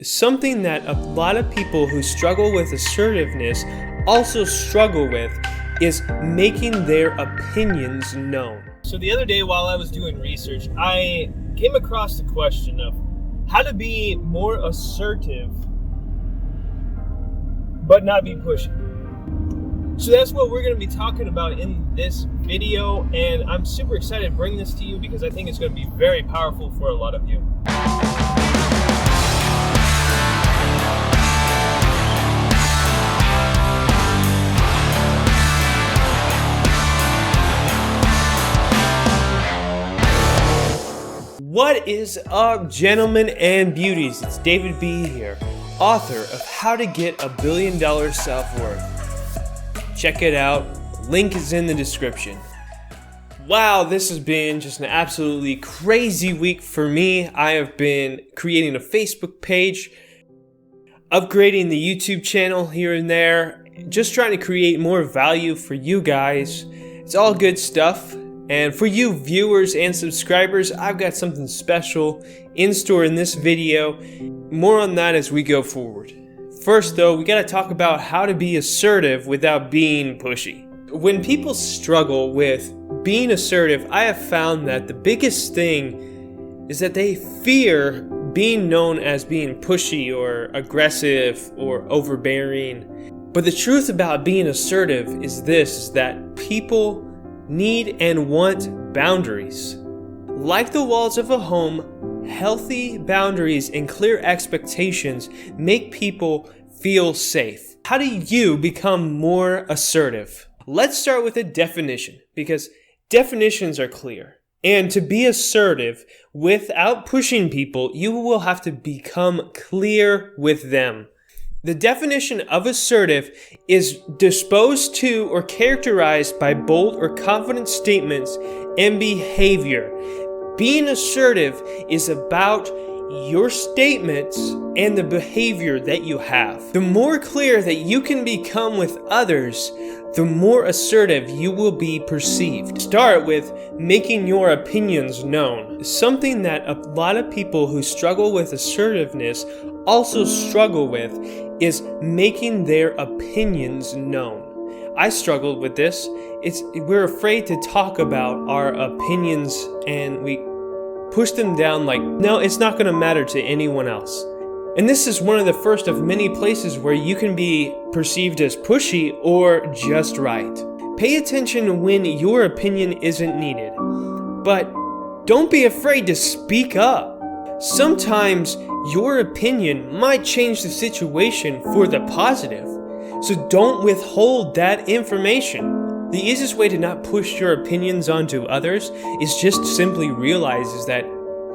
Something that a lot of people who struggle with assertiveness also struggle with is making their opinions known. So the other day while I was doing research, I came across the question of how to be more assertive but not be pushy. So that's what we're going to be talking about in this video, and I'm super excited to bring this to you because I think it's going to be very powerful for a lot of you. What is up, gentlemen and beauties? It's David B here, author of How to Get $1 Billion Self-Worth. Check it out, link is in the description. Wow, this has been just an absolutely crazy week for me. I have been creating a Facebook page, upgrading the YouTube channel here and there, just trying to create more value for you guys. It's all good stuff. And for you viewers and subscribers, I've got something special in store in this video. More on that as we go forward. First though, we gotta talk about how to be assertive without being pushy. When people struggle with being assertive, I have found that the biggest thing is that they fear being known as being pushy or aggressive or overbearing. But the truth about being assertive is this, is that people need and want boundaries. Like the walls of a home, healthy boundaries and clear expectations make people feel safe. How do you become more assertive? Let's start with a definition, because definitions are clear. And to be assertive without pushing people, you will have to become clear with them. The definition of assertive is disposed to or characterized by bold or confident statements and behavior. Being assertive is about your statements and the behavior that you have. The more clear that you can become with others, the more assertive you will be perceived. Start with making your opinions known. Something that a lot of people who struggle with assertiveness also struggle with is making their opinions known. I struggled with this. We're afraid to talk about our opinions and we push them down like, no, it's not going to matter to anyone else. And this is one of the first of many places where you can be perceived as pushy or just right. Pay attention when your opinion isn't needed, but don't be afraid to speak up. Sometimes your opinion might change the situation for the positive, so don't withhold that information. The easiest way to not push your opinions onto others is just simply realize that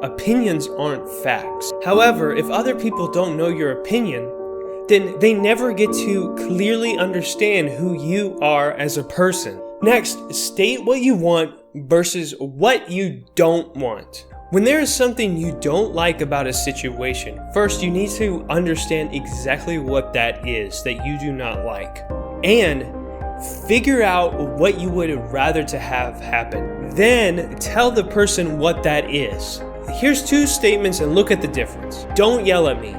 opinions aren't facts. However, if other people don't know your opinion, then they never get to clearly understand who you are as a person. Next, state what you want versus what you don't want. When there is something you don't like about a situation, first you need to understand exactly what that is that you do not like. And figure out what you would rather to have happen. Then tell the person what that is. Here's two statements and look at the difference. Don't yell at me.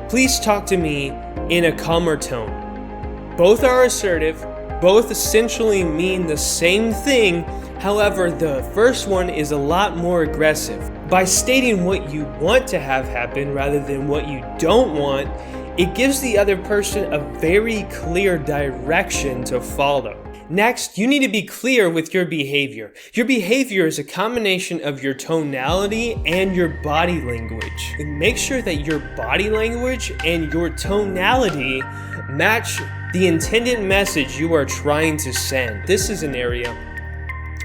Please talk to me in a calmer tone. Both are assertive. Both essentially mean the same thing. However, the first one is a lot more aggressive. By stating what you want to have happen rather than what you don't want, it gives the other person a very clear direction to follow. Next, you need to be clear with your behavior. Your behavior is a combination of your tonality and your body language. Make sure that your body language and your tonality match the intended message you are trying to send. This is an area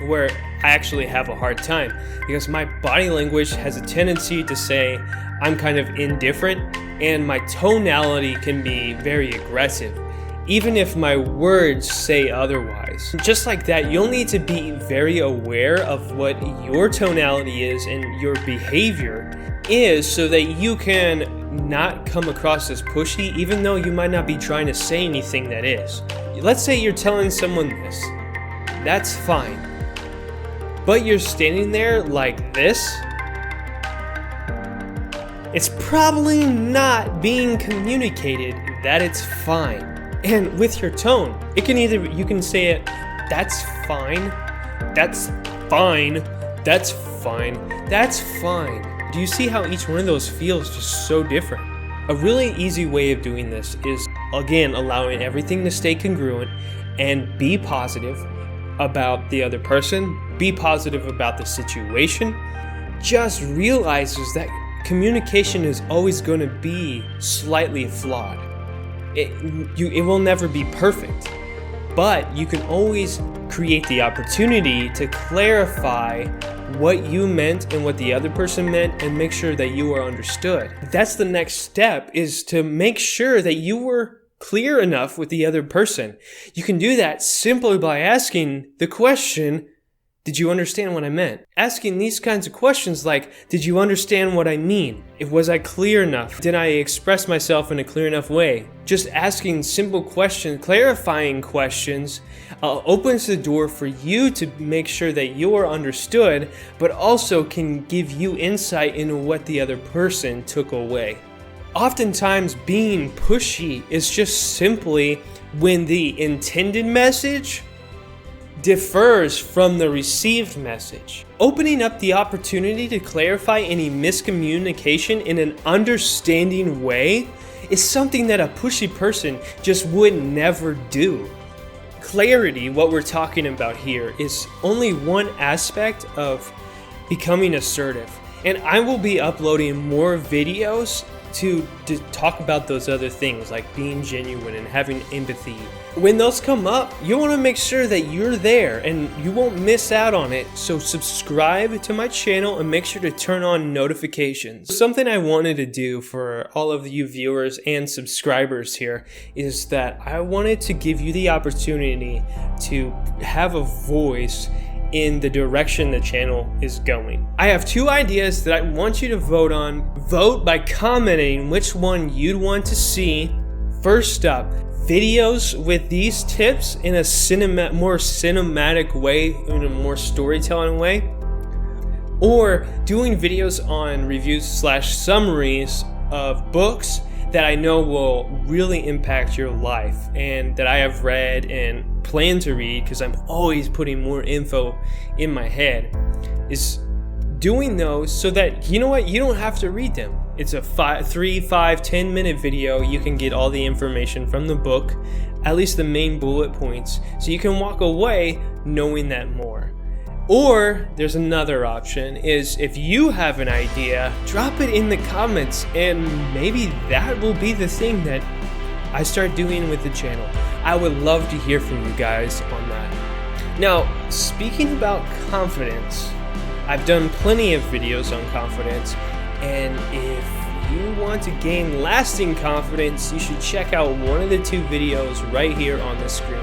where I actually have a hard time because my body language has a tendency to say I'm kind of indifferent, and my tonality can be very aggressive, even if my words say otherwise. Just like that, you'll need to be very aware of what your tonality is and your behavior is so that you can not come across as pushy, even though you might not be trying to say anything that is. Let's say you're telling someone this. That's fine. But you're standing there like this, it's probably not being communicated that it's fine. And with your tone, you can say it, that's fine, that's fine, that's fine, that's fine. Do you see how each one of those feels just so different? A really easy way of doing this is, again, allowing everything to stay congruent and be positive about the other person, be positive about the situation. Just realizes that communication is always going to be slightly flawed. It will never be perfect, but you can always create the opportunity to clarify what you meant and what the other person meant and make sure that you are understood. That's the next step, is to make sure that you were clear enough with the other person. You can do that simply by asking the question, did you understand what I meant? Asking these kinds of questions like, did you understand what I mean? Was I clear enough? Did I express myself in a clear enough way? Just asking simple questions, clarifying questions, opens the door for you to make sure that you are understood, but also can give you insight into what the other person took away. Oftentimes, being pushy is just simply when the intended message differs from the received message. Opening up the opportunity to clarify any miscommunication in an understanding way is something that a pushy person just would never do. Clarity, what we're talking about here, is only one aspect of becoming assertive. And I will be uploading more videos to talk about those other things, like being genuine and having empathy. When those come up, you want to make sure that you're there and you won't miss out on it. So subscribe to my channel and make sure to turn on notifications. Something I wanted to do for all of you viewers and subscribers here is that I wanted to give you the opportunity to have a voice in the direction the channel is going. I have two ideas that I want you to vote on. Vote by commenting which one you'd want to see. First up, videos with these tips in a more cinematic way, in a more storytelling way, or doing videos on reviews / summaries of books that I know will really impact your life and that I have read and plan to read, because I'm always putting more info in my head, is doing those so that, you know what, you don't have to read them. It's a 3, 5, 10 minute video. You can get all the information from the book, at least the main bullet points, so you can walk away knowing that more. Or there's another option, is if you have an idea, drop it in the comments and maybe that will be the thing that I start doing with the channel. I would love to hear from you guys on that. Now, speaking about confidence, I've done plenty of videos on confidence, and if you want to gain lasting confidence, you should check out one of the two videos right here on the screen.